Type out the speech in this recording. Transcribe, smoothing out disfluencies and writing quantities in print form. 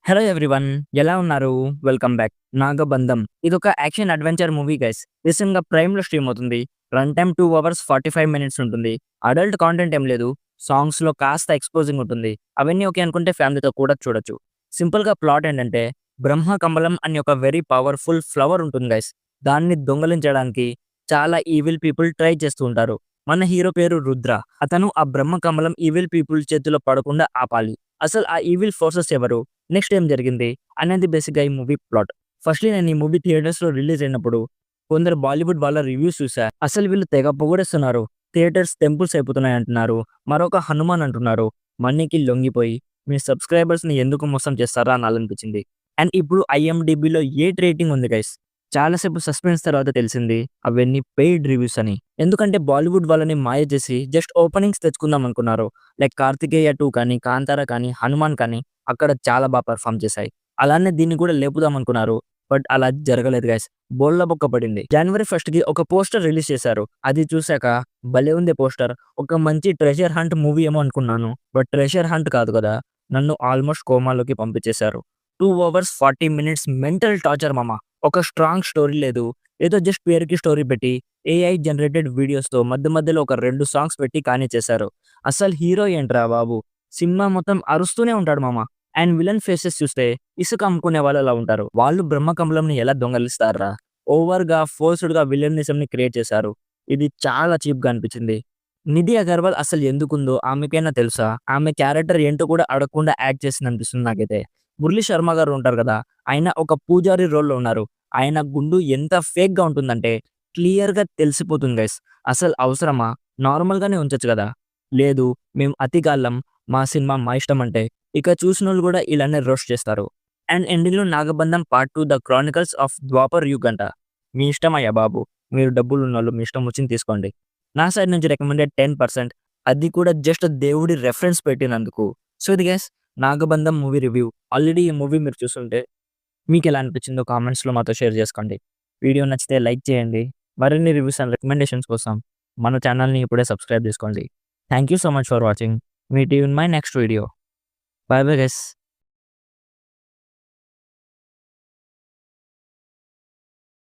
Hello everyone, ఎలా ఉన్నారు? Welcome back. 'నాగబంధం' ఇదొక యాక్షన్ అడ్వెంచర్ మూవీ గైస్. రీసెంట్‌గా ప్రైమ్‌లో స్ట్రీమ్ అవుతుంది. రన్ టైమ్ 2 అవర్స్ 45 మినిట్స్ ఉంటుంది. అడల్ట్ కాంటెంట్ ఏం లేదు. సాంగ్స్‌లో కాస్త ఎక్స్‌పోజింగ్ ఉంటుంది. అవన్నీ ఓకే అనుకుంటే ఫ్యామిలీతో కూడా చూడొచ్చు. సింపుల్‌గా ప్లాట్ ఏంటంటే, బ్రహ్మ కమలం అని ఒక వెరీ పవర్‌ఫుల్ ఫ్లవర్ ఉంటుంది గైస్. దాన్ని దొంగిలించడానికి చాలా ఈవిల్ పీపుల్ ట్రై చేస్తూ ఉంటారు. మన హీరో పేరు రుద్ర. అతను ఆ బ్రహ్మ కమలం ఈవిల్ పీపుల్ చేతిలో పడకుండా ఆపాలి. అసలు ఆ ఈవిల్ ఫోర్సెస్ ఎవరు? నెక్స్ట్ ఏం జరిగింది? అనేది బేసిక్‌గా ఈ మూవీ ప్లాట్. ఫస్ట్‌లీ నేను ఈ మూవీ థియేటర్స్‌లో రిలీజ్ అయినప్పుడు కొందరు బాలీవుడ్ వాళ్ళ రివ్యూస్ చూసా. అసలు వీళ్ళు తెగ పొగిడేస్తున్నారు. థియేటర్స్ టెంపుల్స్ అయిపోతున్నాయి అంటున్నారు. మరొక హనుమాన్ అంటున్నారు. మనీకి లొంగిపోయి మీ సబ్‌స్క్రైబర్స్‌ని ఎందుకు మోసం చేస్తారా అని అనిపించింది. అండ్ ఇప్పుడు ఐఎండీబీలో 8 రేటింగ్ ఉంది గైస్. చాలా సేపు సస్పెన్స్ తర్వాత తెలిసింది అవన్నీ పెయిడ్ రివ్యూస్ అని. ఎందుకంటే బాలీవుడ్ వాళ్ళని మాయ చేసి జస్ట్ ఓపెనింగ్స్ తెచ్చుకుందాం అనుకున్నారు. లైక్ 'కార్తికేయ 2' కానీ, 'కాంతార' కానీ, 'హనుమాన్' కానీ అక్కడ చాలా పెర్ఫార్మ్ చేశాయి. అలానే దీన్ని కూడా లేపుదాం అనుకున్నారు. బట్ అలా జరగలేదు గైస్. బోల్ల బొక్క పడింది. జనవరి 1కి ఒక పోస్టర్ రిలీజ్ చేశారు. అది చూసాక భలే ఉంది పోస్టర్. ఒక మంచి ట్రెజర్ హంట్ మూవీ ఏమో అనుకున్నాను. బట్ ట్రెజర్ హంట్ కాదు కదా! నన్ను ఆల్మోస్ట్ కోమాలోకి పంపించేశారు. 2 అవర్స్ 40 మినిట్స్ మెంటల్ టార్చర్ మామ. ఒక స్ట్రాంగ్ స్టోరీ లేదు. ఏదో జస్ట్ పేరుకి స్టోరీ పెట్టి ఏఐ జనరేటెడ్ వీడియోస్‌తో మధ్య మధ్యలో ఒక 2 సాంగ్స్ పెట్టి కానిచ్చేశారు. అసలు హీరో ఏంట్రా బాబు! సినిమా మొత్తం అరుస్తూనే ఉంటాడు మామ. అండ్ విలన్ ఫేసెస్ చూస్తే ఇసుక అమ్ముకునే వాళ్ళలా ఉంటారు. వాళ్ళు బ్రహ్మకమలంని ఎలా దొంగిలిస్తార్రా? ఓవర్‌గా, ఫోర్స్‌డ్‌గా విలనిజంని క్రియేట్ చేశారు. ఇది చాలా చీప్‌గా అనిపించింది. నిధి అగర్వాల్ అసలు ఎందుకుందో ఆమెకైనా తెలుసా? ఆమె క్యారెక్టర్ ఏంటో కూడా అడగకుండా యాక్ట్ చేసిందనిపిస్తుంది నాకైతే. మురళీ శర్మ గారు ఉంటారు కదా! ఆయన ఒక పూజారి రోల్‌లో ఉన్నారు. ఆయన గుండు ఎంత ఫేక్‌గా ఉంటుందంటే క్లియర్‌గా తెలిసిపోతుంది గైస్. అసలు అవసరమా? నార్మల్‌గానే ఉంచొచ్చు కదా! లేదు, మేము అతిగాళ్ళం, మా సినిమా మా ఇష్టం అంటే ఇక చూసినోళ్ళు కూడా ఇలానే రోస్ట్ చేస్తారు. అండ్ ఎండింగ్‌లో 'Nagabandham part 2 the chronicles of Dwapar Yug' అంట. మీ ఇష్టమయ్యా బాబు. మీరు డబ్బులున్నోళ్ళు మీ ఇష్టం వచ్చింది తీసుకోండి. నా సైడ్ నుంచి రికమెండెడ్ 10%. అది కూడా జస్ట్ దేవుడి రెఫరెన్స్ పెట్టినందుకు. సో ఇది గైస్ 'నాగబంధం' మూవీ రివ్యూ. ఆల్రెడీ ఈ మూవీ మీరు చూసుంటే మీకెలా అనిపించిందో కామెంట్స్‌లో మాతో షేర్ చేసుకోండి. వీడియో నచ్చితే లైక్ చేయండి. మరిన్ని రివ్యూస్ అండ్ రికమెండేషన్స్ కోసం మన ఛానెల్‌ని ఇప్పుడే సబ్స్క్రైబ్ చేసుకోండి. Thank you so much for watching. Meet you in my next video. By bye guys.